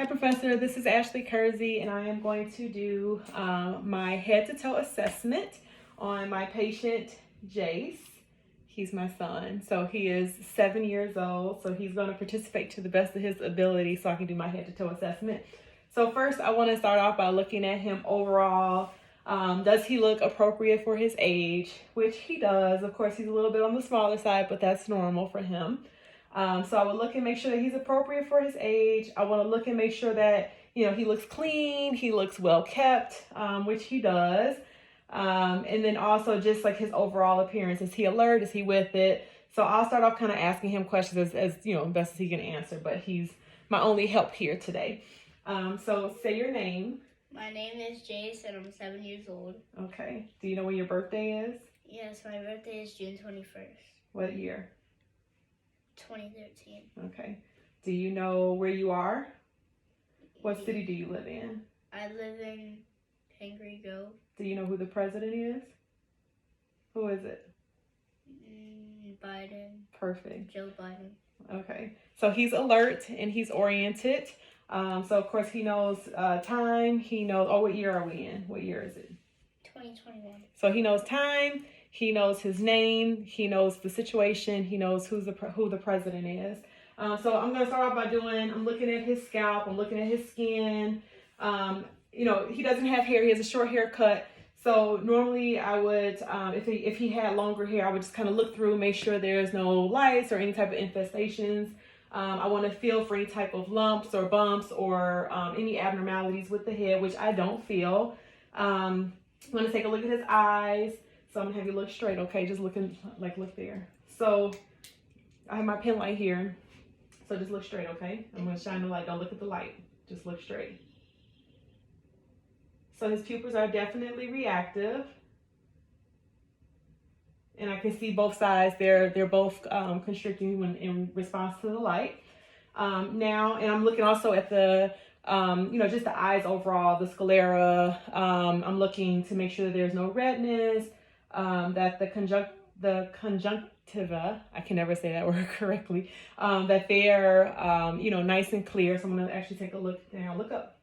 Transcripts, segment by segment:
Hi, Professor. This is Ashley Kersey, and I am going to do my head-to-toe assessment on my patient, Jace. He's my son. So he is 7 years old, so he's going to participate to the best of his ability so I can do my head-to-toe assessment. So first, I want to start off by looking at him overall. Does he look appropriate for his age? Which he does. Of course, he's a little bit on the smaller side, but that's normal for him. So I would look and make sure that he's appropriate for his age. I want to look and make sure that, he looks clean, he looks well kept, which he does. And then also just like his overall appearance. Is he alert? Is he with it? So I'll start off kind of asking him questions as best as he can answer, but he's my only help here today. So say your name. My name is Jace and I'm 7 years old. Okay. Do you know when your birthday is? Yes, my birthday is June 21st. What year? 2013. Okay. Do you know where you are? What city do you live in? I live in Hangry Grove. Do you know who the president is? Who is it? Biden. Perfect. Joe Biden. Okay. So he's alert and he's oriented. So of course he knows time. He knows, what year are we in? What year is it? 2021. So he knows time. He knows his name. He knows the situation. He knows who the president is. So I'm going to start off by I'm looking at his scalp. I'm looking at his skin. He doesn't have hair. He has a short haircut. So normally I would, if he had longer hair, I would just kind of look through, make sure there's no lice or any type of infestations. I want to feel for any type of lumps or bumps or any abnormalities with the head, which I don't feel. I'm going to take a look at his eyes. So I'm going to have you look straight, okay? Just look there. So I have my pen light here. So just look straight, okay? I'm going to shine the light. Don't look at the light. Just look straight. So his pupils are definitely reactive. And I can see both sides. They're both constricting when in response to the light. Now, and I'm looking also at the, just the eyes overall, the sclera. I'm looking to make sure that there's no redness, that the conjunctiva, I can never say that word correctly, that they're, nice and clear. So I'm going to actually take a look now. Look up.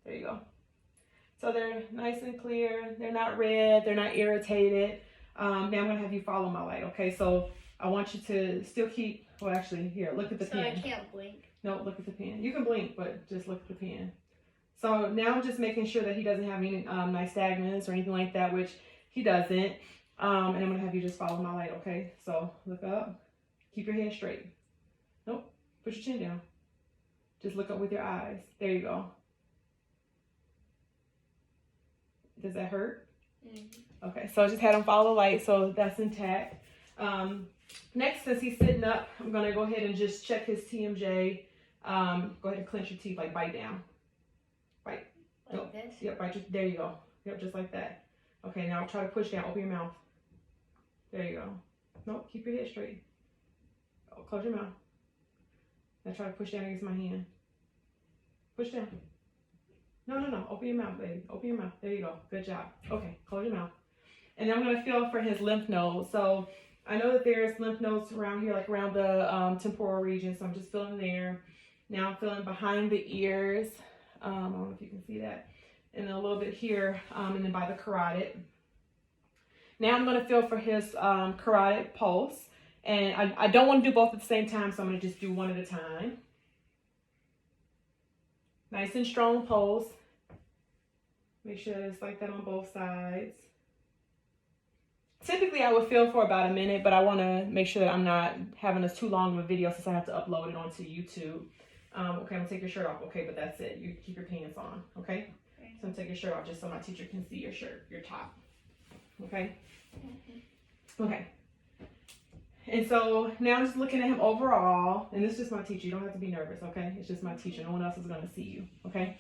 There you go. So they're nice and clear. They're not red. They're not irritated. Now I'm going to have you follow my light, okay? So I want you to still keep, here, look at the pen. So I can't blink? No, look at the pen. You can blink, but just look at the pen. So now I'm just making sure that he doesn't have any nystagmus or anything like that, which he doesn't. And I'm going to have you just follow my light, okay? So look up. Keep your head straight. Nope. Put your chin down. Just look up with your eyes. There you go. Does that hurt? Mm-hmm. Okay, so I just had him follow the light, so that's intact. Next, since he's sitting up, I'm going to go ahead and just check his TMJ. Go ahead and clench your teeth, like bite down. Bite. Like this? Yep, bite. There you go. Yep, just like that. Okay, now try to push down. Open your mouth. There you go. Nope, keep your head straight. Oh, close your mouth. Now try to push down against my hand. Push down. No. Open your mouth, baby. Open your mouth. There you go. Good job. Okay, close your mouth. And then I'm going to feel for his lymph nodes. So I know that there's lymph nodes around here, like around the temporal region. So I'm just feeling there. Now I'm feeling behind the ears. I don't know if you can see that. And then a little bit here, and then by the carotid. Now I'm going to feel for his carotid pulse. And I don't want to do both at the same time, so I'm going to just do one at a time. Nice and strong pulse. Make sure it's like that on both sides. Typically, I would feel for about a minute, but I want to make sure that I'm not having this too long of a video since I have to upload it onto YouTube. Okay, I'm going to take your shirt off. Okay, but that's it. You keep your pants on, okay? So I'm going to take your shirt off just so my teacher can see your shirt, your top. Okay? Okay. And so now I'm just looking at him overall, and this is just my teacher. You don't have to be nervous, okay? It's just my teacher. No one else is going to see you, okay?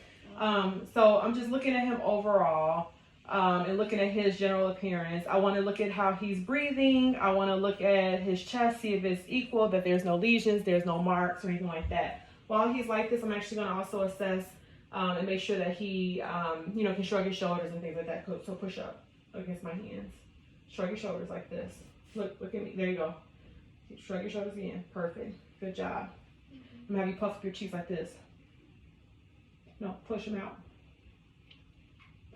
So I'm just looking at him overall and looking at his general appearance. I want to look at how he's breathing. I want to look at his chest, see if it's equal, that there's no lesions, there's no marks or anything like that. While he's like this, I'm actually going to also assess and make sure that he, can shrug his shoulders and things like that. So push up against my hands. Shrug your shoulders like this. Look at me. There you go. Shrug your shoulders again. Perfect. Good job. I'm going to have you puff up your cheeks like this. No, push them out.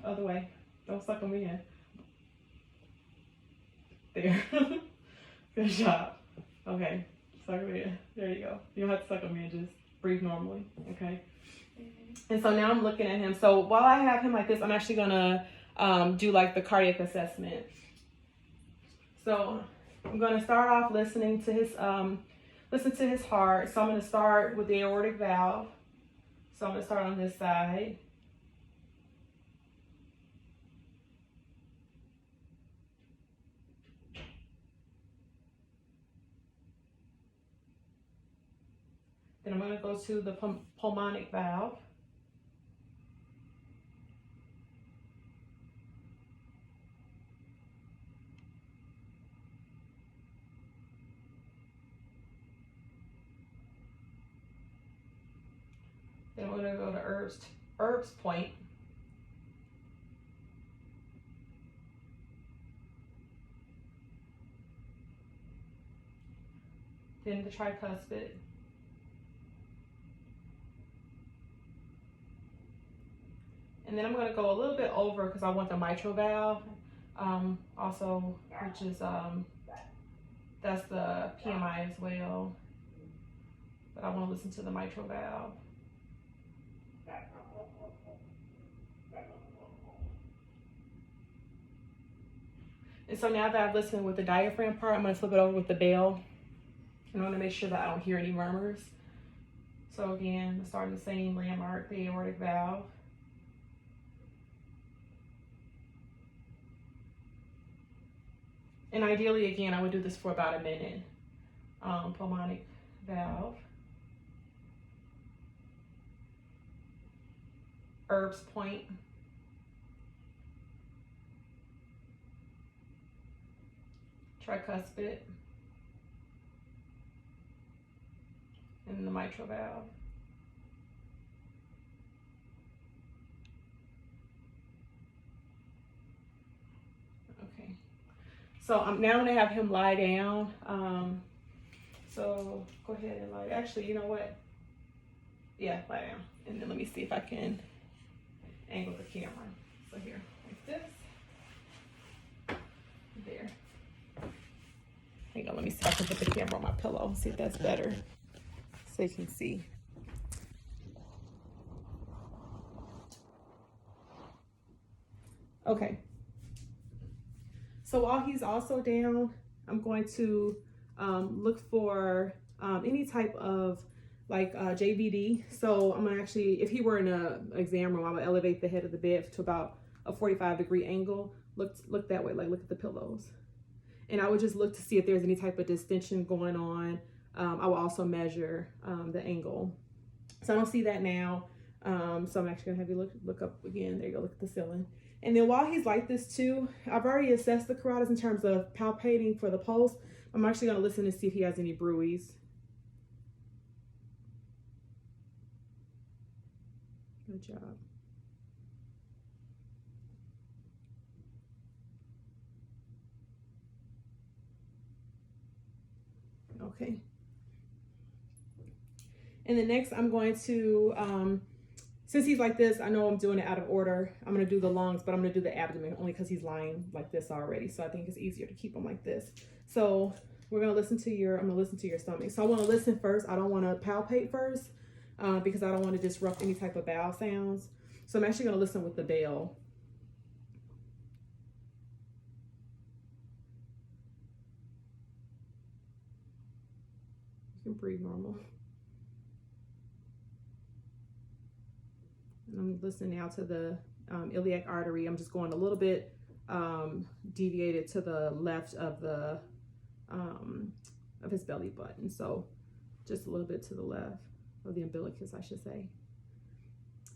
Other way. Don't suck them in. There. Good job. Okay. Suck them in. There you go. You don't have to suck them in. Just breathe normally. Okay. And so now I'm looking at him. So while I have him like this, I'm actually gonna do like the cardiac assessment. So I'm gonna start off listening to his listen to his heart. So I'm gonna start with the aortic valve. So I'm gonna start on this side. Then I'm going to go to the pulmonic valve. Then I'm going to go to Erb's point. Then the tricuspid. And then I'm going to go a little bit over because I want the mitral valve also, which is, that's the PMI as well. But I want to listen to the mitral valve. And so now that I've listened with the diaphragm part, I'm going to flip it over with the bell. And I want to make sure that I don't hear any murmurs. So again, starting the same landmark, the aortic valve. And ideally, again, I would do this for about a minute. Pulmonic valve. Erb's point. Tricuspid. And the mitral valve. Okay. So I'm now gonna have him lie down. So go ahead and lie. Actually, you know what? Yeah, lie down. And then let me see if I can angle the camera. So here, like this. There. Hang on, let me see if I can put the camera on my pillow. See if that's better. So you can see. Okay. So while he's also down, I'm going to look for any type of like JVD. So I'm gonna actually, if he were in an exam room, I would elevate the head of the bed to about a 45-degree angle. Look that way, like look at the pillows. And I would just look to see if there's any type of distension going on. I will also measure the angle. So I don't see that now. So I'm actually gonna have you look up again. There you go, look at the ceiling. And then while he's like this too, I've already assessed the carotids in terms of palpating for the pulse. I'm actually gonna listen to see if he has any bruits. Good job. Okay. And then next I'm going to, since he's like this, I know I'm doing it out of order. I'm gonna do the lungs, but I'm gonna do the abdomen only because he's lying like this already. So I think it's easier to keep him like this. So we're gonna listen to I'm gonna listen to your stomach. So I wanna listen first. I don't wanna palpate first because I don't wanna disrupt any type of bowel sounds. So I'm actually gonna listen with the bell. You can breathe normal. And I'm listening now to the iliac artery. I'm just going a little bit deviated to the left of the of his belly button. So just a little bit to the left of the umbilicus, I should say.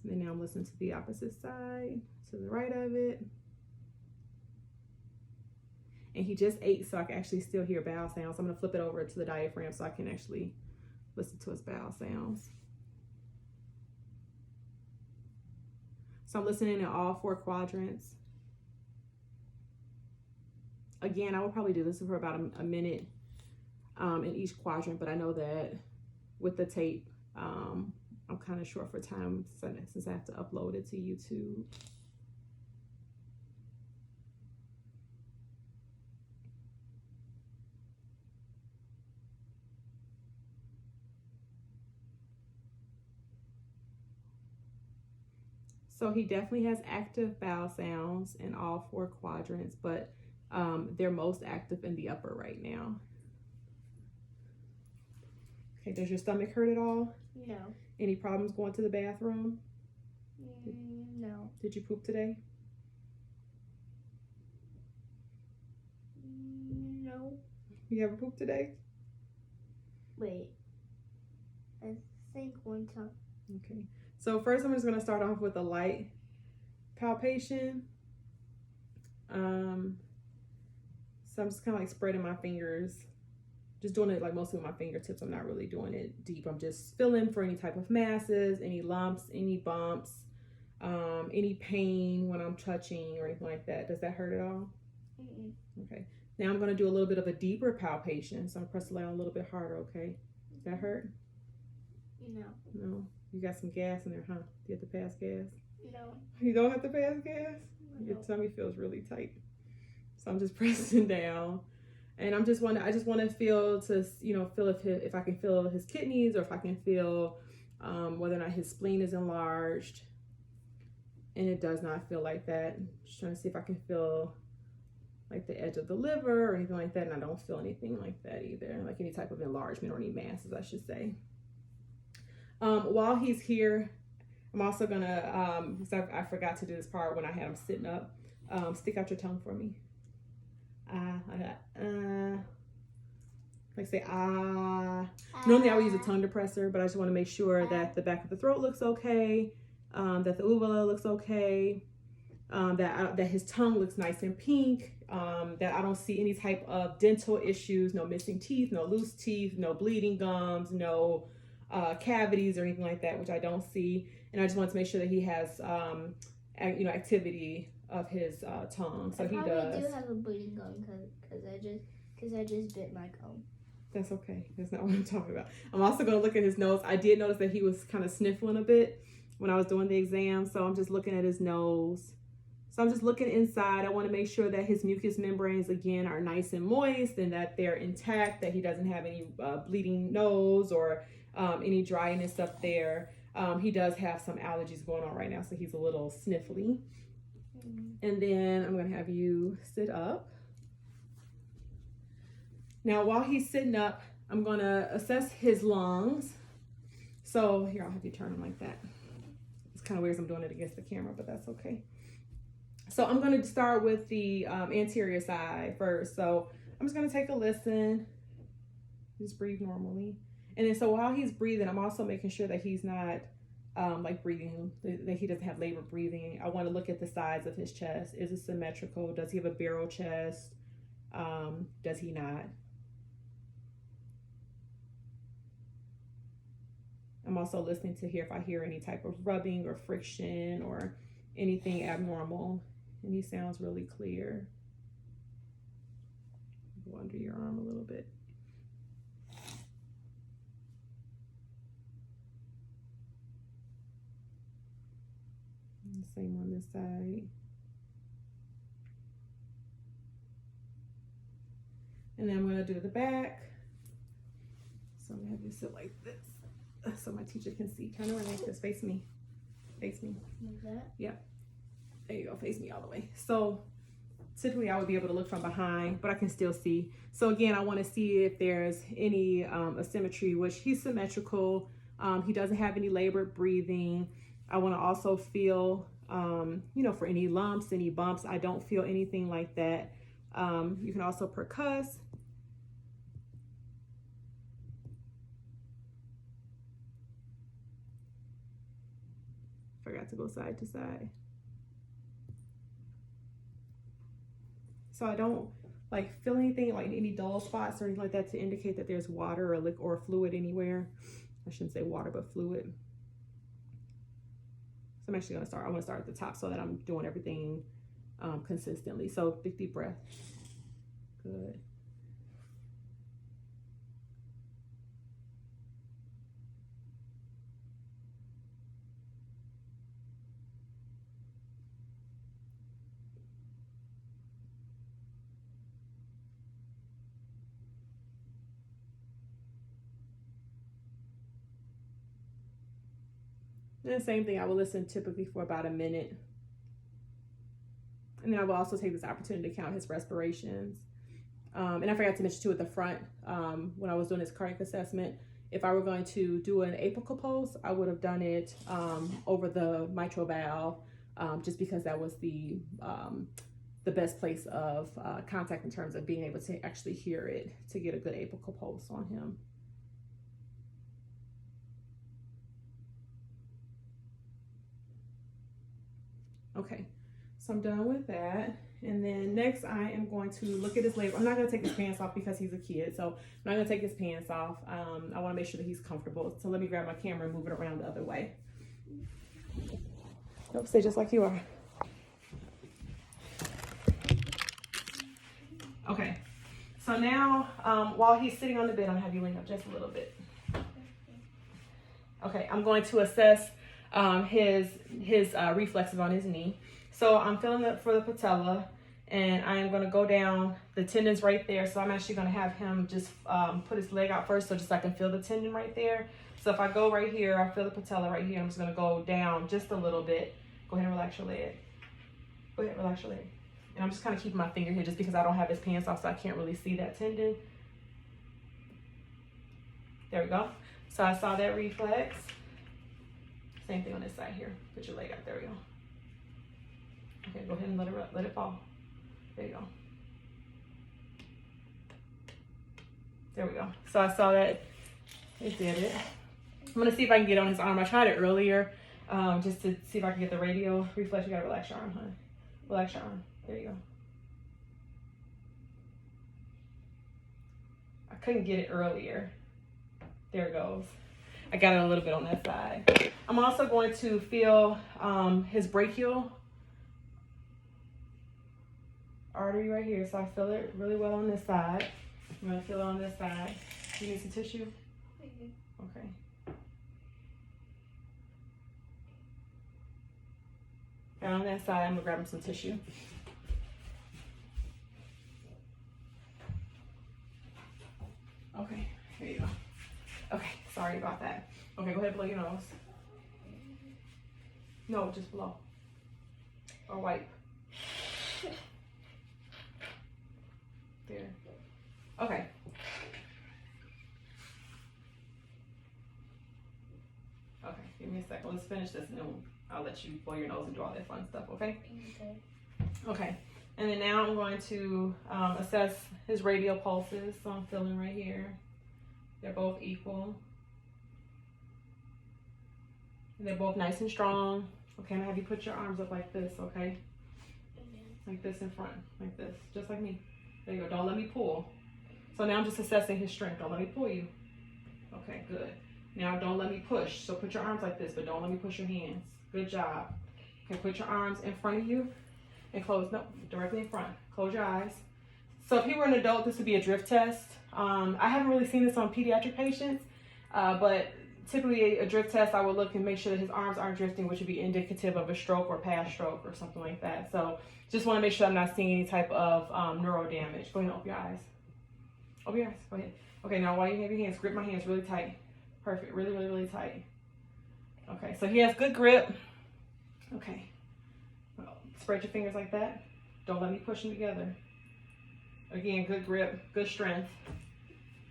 And then now I'm listening to the opposite side, to the right of it. And he just ate, so I can actually still hear bowel sounds. So I'm gonna flip it over to the diaphragm so I can actually listen to his bowel sounds. So I'm listening in all 4 quadrants. Again, I would probably do this for about a minute in each quadrant, but I know that with the tape, I'm kind of short for time since I have to upload it to YouTube. So he definitely has active bowel sounds in all 4 quadrants, but they're most active in the upper right now. Okay, does your stomach hurt at all? No. Any problems going to the bathroom? No. Did you poop today? No. You ever pooped today? Wait. I think one time. Okay. So first I'm just going to start off with a light palpation. So I'm just kind of like spreading my fingers. Just doing it like mostly with my fingertips. I'm not really doing it deep. I'm just feeling for any type of masses, any lumps, any bumps, any pain when I'm touching or anything like that. Does that hurt at all? Mm-mm. Okay. Now I'm going to do a little bit of a deeper palpation. So I'm pressing down a little bit harder, okay? Does that hurt? No. No? You got some gas in there, huh? Do you have to pass gas? No. You don't have to pass gas? No. Your tummy feels really tight. So I'm just pressing down. And I just want to feel if I can feel his kidneys or if I can feel whether or not his spleen is enlarged. And it does not feel like that. Just trying to see if I can feel like the edge of the liver or anything like that. And I don't feel anything like that either, like any type of enlargement or any masses, I should say. While he's here, I'm also gonna, because I forgot to do this part when I had him sitting up. Stick out your tongue for me. Like say Normally I would use a tongue depressor, but I just want to make sure that the back of the throat looks okay, that the uvula looks okay, that his tongue looks nice and pink, that I don't see any type of dental issues, no missing teeth, no loose teeth, no bleeding gums, no cavities or anything like that, which I don't see. And I just want to make sure that he has activity of his tongue. So he does. I probably do have a bleeding gum because I just bit my gum. That's okay. That's not what I'm talking about. I'm also going to look at his nose. I did notice that he was kind of sniffling a bit when I was doing the exam. So I'm just looking at his nose. So I'm just looking inside. I want to make sure that his mucous membranes, again, are nice and moist and that they're intact, that he doesn't have any bleeding nose or any dryness up there. He does have some allergies going on right now, so he's a little sniffly. And then I'm going to have you sit up. Now, while he's sitting up, I'm going to assess his lungs. So here, I'll have you turn him like that. It's kind of weird as I'm doing it against the camera, but that's okay. So I'm going to start with the anterior side first. So I'm just going to take a listen. Just breathe normally. And then so while he's breathing, I'm also making sure that he's not breathing, that he doesn't have labored breathing. I want to look at the sides of his chest. Is it symmetrical? Does he have a barrel chest? Does he not? I'm also listening to hear if I hear any type of rubbing or friction or anything abnormal. And he sounds really clear. Go under your arm a little bit. And same on this side. And then I'm going to do the back. So I'm going to have you sit like this so my teacher can see. Kind of like this. Face me. Face me. Like that? Yep. There you go. Face me all the way. So typically I would be able to look from behind, but I can still see. So again, I want to see if there's any asymmetry, which he's symmetrical. He doesn't have any labored breathing. I want to also feel, for any lumps, any bumps. I don't feel anything like that. You can also percuss. Forgot to go side to side. So I don't feel anything like any dull spots or anything like that to indicate that there's water or liquid or fluid anywhere. I shouldn't say water, but fluid. So I'm actually I want to start at the top so that I'm doing everything consistently. So big deep breath. Good. And the same thing, I will listen typically for about a minute. And then I will also take this opportunity to count his respirations. And I forgot to mention too at the front, when I was doing his cardiac assessment, if I were going to do an apical pulse, I would have done it over the mitral valve, just because that was the best place of contact in terms of being able to actually hear it, to get a good apical pulse on him. Okay, so I'm done with that. And then next I am going to look at his legs. I'm not going to take his pants off because he's a kid, so I'm not going to take his pants off. I want to make sure that he's comfortable. So let me grab my camera and move it around the other way. Nope, stay just like you are. Okay, so now while he's sitting on the bed, I'm going to have you lean up just a little bit. Okay, I'm going to assess his reflexes on his knee. So I'm feeling it for the patella, and I am going to go down. The tendon's right there, so I'm actually going to have him just put his leg out first, so just so I can feel the tendon right there. So if I go right here, I feel the patella right here. I'm just going to go down just a little bit. Go ahead and relax your leg. Go ahead, relax your leg. And I'm just kind of keeping my finger here just because I don't have his pants off, so I can't really see that tendon. There we go. So I saw that reflex. Same thing on this side here. Put your leg out. There we go. Okay, go ahead and let it fall. There you go. There we go. So I saw that it did it. I'm gonna see if I can get on his arm. I tried it earlier, just to see if I can get the radial reflex. You gotta relax your arm, honey. Relax your arm. There you go. I couldn't get it earlier. There it goes. I got it a little bit on that side. I'm also going to feel his brachial artery right here. So I feel it really well on this side. I'm going to feel it on this side. You need some tissue? Okay. And on that side, I'm going to grab him some tissue. Okay, here you go. Okay, sorry about that. Okay, go ahead and blow your nose. No, just blow. Or wipe. There. Okay. Okay, give me a second. Let's finish this and then I'll let you blow your nose and do all that fun stuff, okay? Okay. Okay, and then now I'm going to assess his radial pulses. So I'm feeling right here. They're both equal. And they're both nice and strong. Okay, I'm gonna have you put your arms up like this, okay? Like this in front, like this, just like me. There you go, don't let me pull. So now I'm just assessing his strength. Don't let me pull you. Okay, good. Now don't let me push. So put your arms like this, but don't let me push your hands. Good job. Okay, put your arms in front of you and close, no, directly in front. Close your eyes. So if he were an adult, this would be a drift test. I haven't really seen this on pediatric patients, but typically a drift test, I would look and make sure that his arms aren't drifting, which would be indicative of a stroke or past stroke or something like that. So just want to make sure I'm not seeing any type of neuro damage. Go ahead and open your eyes. Open your eyes, go ahead. Okay, now while you have your hands, grip my hands really tight. Perfect, really, really, really tight. Okay, so he has good grip. Okay, well, spread your fingers like that. Don't let me push them together. Again, good grip, good strength.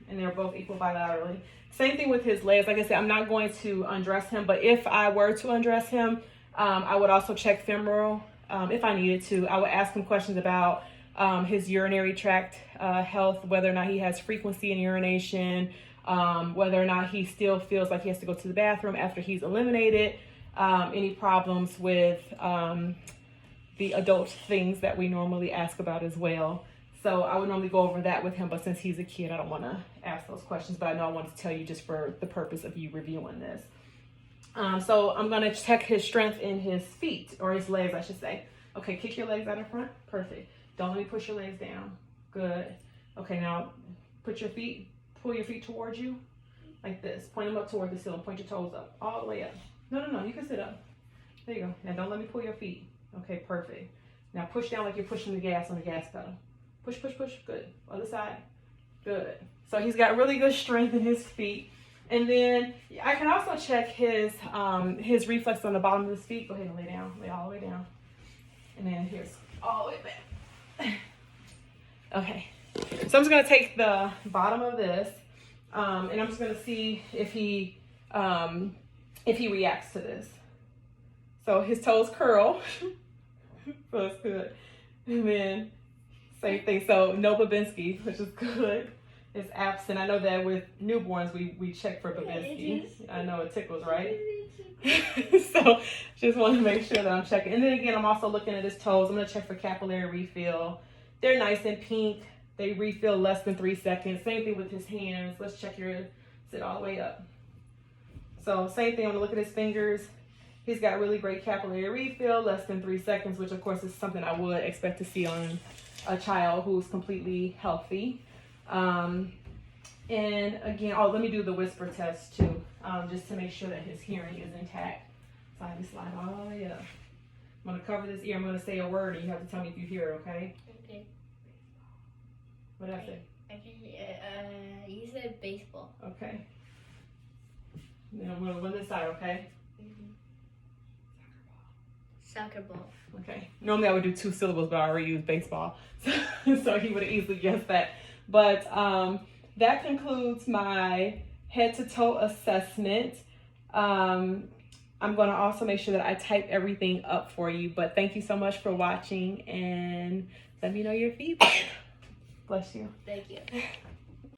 And they're both equal bilaterally. Same thing with his legs. Like I said, I'm not going to undress him, but if I were to undress him, I would also check femoral if I needed to. I would ask him questions about his urinary tract health, whether or not he has frequency in urination, whether or not he still feels like he has to go to the bathroom after he's eliminated, any problems with the adult things that we normally ask about as well. So I would normally go over that with him, but since he's a kid, I don't want to ask those questions, but I know I wanted to tell you just for the purpose of you reviewing this. So I'm going to check his strength in his feet, or his legs, I should say. Okay, kick your legs out in front. Perfect. Don't let me push your legs down. Good. Okay, now pull your feet towards you like this. Point them up toward the ceiling. Point your toes up, all the way up. No, you can sit up. There you go. Now don't let me pull your feet. Okay, perfect. Now push down like you're pushing the gas on the gas pedal. Push, push, push. Good. Other side. Good. So he's got really good strength in his feet. And then I can also check his reflex on the bottom of his feet. Go ahead and lay down. Lay all the way down. And then here's all the way back. Okay. So I'm just going to take the bottom of this, and I'm just going to see if he reacts to this. So his toes curl. So that's good. And then same thing. So no Babinski, which is good. It's absent. I know that with newborns we check for Babinski. I know it tickles, right? So just want to make sure that I'm checking. And then again, I'm also looking at his toes. I'm going to check for capillary refill. They're nice and pink. They refill less than 3 seconds. Same thing with his hands. Let's check your sit all the way up. So same thing. I'm going to look at his fingers. He's got really great capillary refill, less than 3 seconds, which of course is something I would expect to see on a child who's completely healthy. And again, let me do the whisper test too, just to make sure that his hearing is intact. So I just slide all the way up. I'm going to cover this ear. I'm going to say a word, and you have to tell me if you hear it, okay? Okay. What did I say? I can you said baseball. Okay. Then I'm going to win this side, okay? Soccer ball. Okay. Normally I would do 2 syllables, but I already used baseball. So he would have easily guessed that. But that concludes my head to toe assessment. I'm going to also make sure that I type everything up for you. But thank you so much for watching, and let me know your feedback. Bless you. Thank you.